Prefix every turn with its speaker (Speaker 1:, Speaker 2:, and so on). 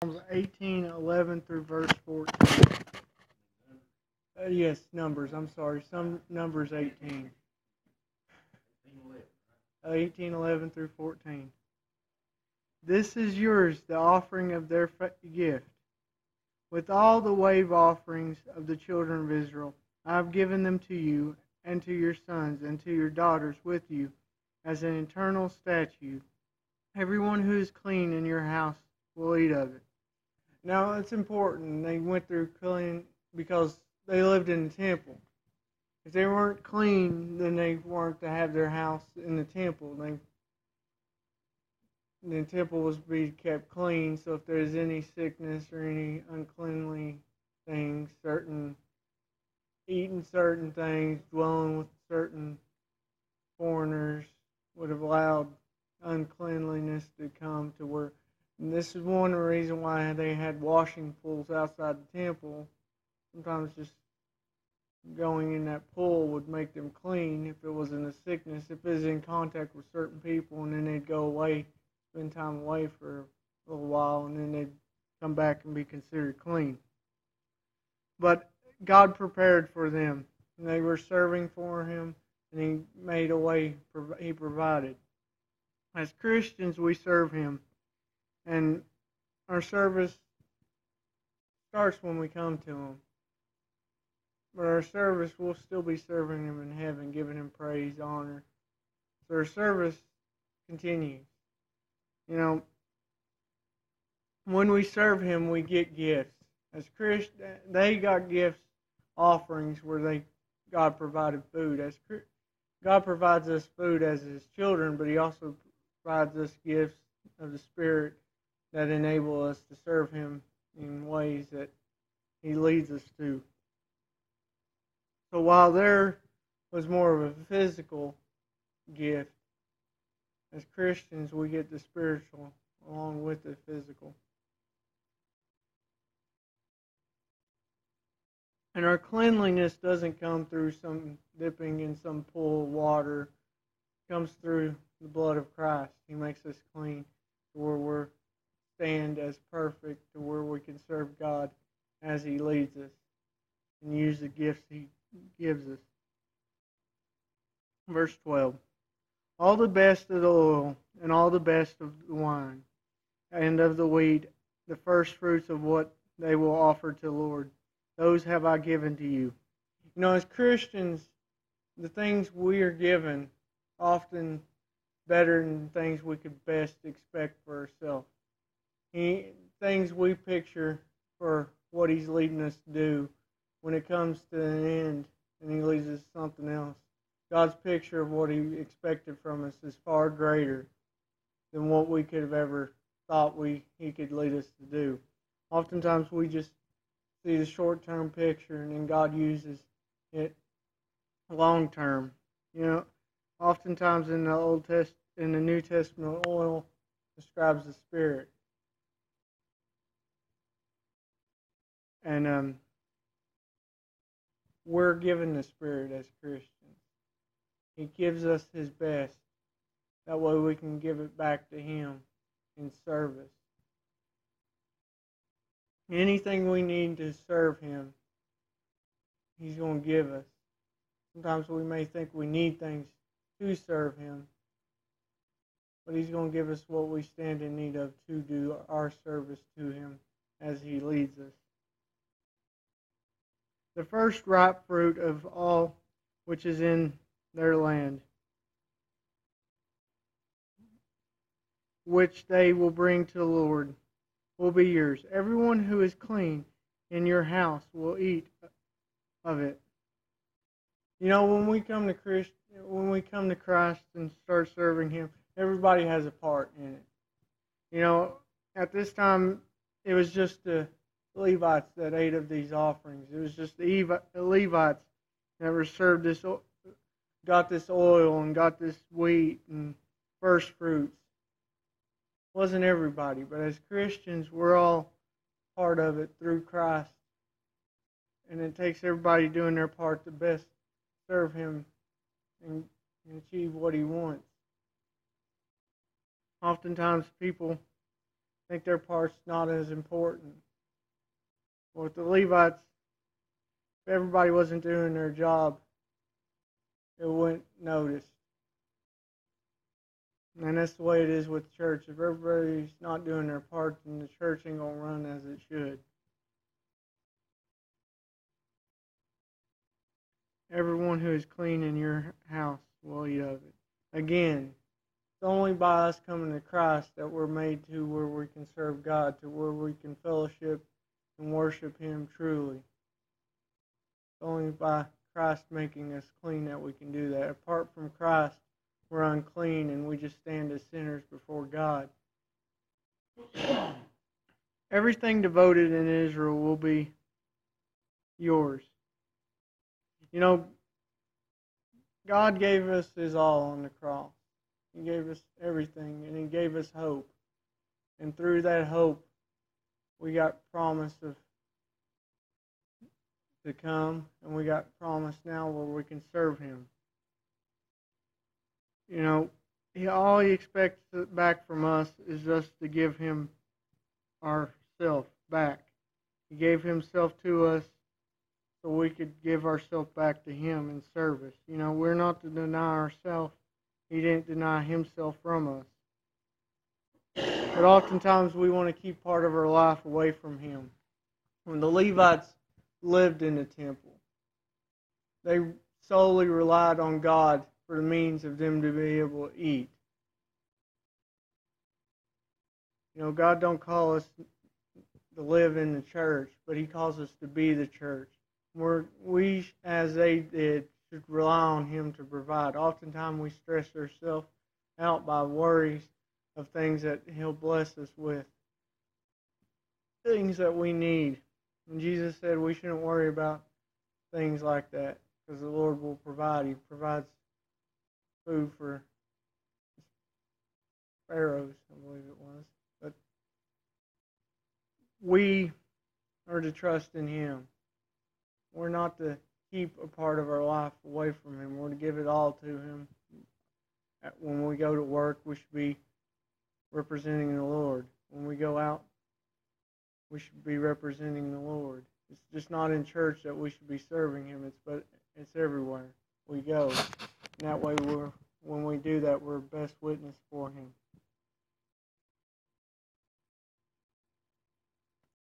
Speaker 1: Psalms 18:11 through verse 14. Yes, Numbers. I'm sorry. Some Numbers 18. 18:11 through 14. This is yours, the offering of their gift. With all the wave offerings of the children of Israel, I have given them to you, and to your sons, and to your daughters with you, as an eternal statute. Everyone who is clean in your house will eat of it. Now, it's important. They went through clean because they lived in the temple. If they weren't clean, then they weren't to have their house in the temple. The temple was to be kept clean, so if there's any sickness or any uncleanly things, eating certain things, dwelling with certain foreigners would have allowed uncleanliness to come to where. And this is one reason why they had washing pools outside the temple. Sometimes just going in that pool would make them clean if it wasn't a sickness, if it was in contact with certain people, and then they'd go away, spend time away for a little while, and then they'd come back and be considered clean. But God prepared for them, and they were serving for Him, and He made a way, He provided. As Christians, we serve Him, and our service starts when we come to Him. But our service, we'll still be serving Him in heaven, giving Him praise, honor. So our service continues. You know, when we serve Him, we get gifts. As Christians, they got gifts, offerings where God provided food. As God provides us food as His children, but He also provides us gifts of the Spirit that enable us to serve Him in ways that He leads us to. So while there was more of a physical gift, as Christians we get the spiritual along with the physical. And our cleanliness doesn't come through some dipping in some pool of water. It comes through the blood of Christ. He makes us clean to where we're stand as perfect, to where we can serve God as He leads us and use the gifts He gives us. Verse 12. All the best of the oil and all the best of the wine and of the wheat, the first fruits of what they will offer to the Lord, those have I given to you. You know, as Christians, the things we are given often better than things we could best expect for ourselves. Things we picture for what He's leading us to do, when it comes to an end and He leads us to something else, God's picture of what He expected from us is far greater than what we could have ever thought He could lead us to do. Oftentimes we just see the short-term picture, and then God uses it long-term. You know, oftentimes in the New Testament, oil describes the Spirit. And we're given the Spirit as Christians. He gives us His best. That way we can give it back to Him in service. Anything we need to serve Him, He's going to give us. Sometimes we may think we need things to serve Him, but He's going to give us what we stand in need of to do our service to Him as He leads us. The first ripe fruit of all which is in their land, which they will bring to the Lord, will be yours. Everyone who is clean in your house will eat of it. You know, when we come to Christ and start serving Him, everybody has a part in it. You know, at this time, it was just the Levites that ate of these offerings. It was just the Levites that were served got this oil and got this wheat and first fruits. It wasn't everybody, but as Christians, we're all part of it through Christ. And it takes everybody doing their part to best serve Him and achieve what He wants. Oftentimes people think their part's not as important. With the Levites, if everybody wasn't doing their job, it wouldn't notice. And that's the way it is with church. If everybody's not doing their part, then the church ain't going to run as it should. Everyone who is clean in your house will eat of it. Again, it's only by us coming to Christ that we're made to where we can serve God, to where we can fellowship and worship Him truly. It's only by Christ making us clean that we can do that. Apart from Christ, we're unclean and we just stand as sinners before God. Everything devoted in Israel will be yours. You know, God gave us His all on the cross. He gave us everything, and He gave us hope. And through that hope, we got promise to come, and we got promise now where we can serve Him. You know, all He expects back from us is just to give Him ourself back. He gave Himself to us so we could give ourselves back to Him in service. You know, we're not to deny ourselves. He didn't deny Himself from us. But oftentimes we want to keep part of our life away from Him. When the Levites lived in the temple, they solely relied on God for the means of them to be able to eat. You know, God don't call us to live in the church, but He calls us to be the church. We, as they did, should rely on Him to provide. Oftentimes we stress ourselves out by worries of things that He'll bless us with, things that we need. And Jesus said we shouldn't worry about things like that because the Lord will provide. He provides food for sparrows, I believe it was. But we are to trust in Him. We're not to keep a part of our life away from Him. We're to give it all to Him. When we go to work, we should be representing the Lord. When we go out, we should be representing the Lord. It's just not in church that we should be serving Him. It's everywhere we go. And that way, when we do that, we're best witness for Him.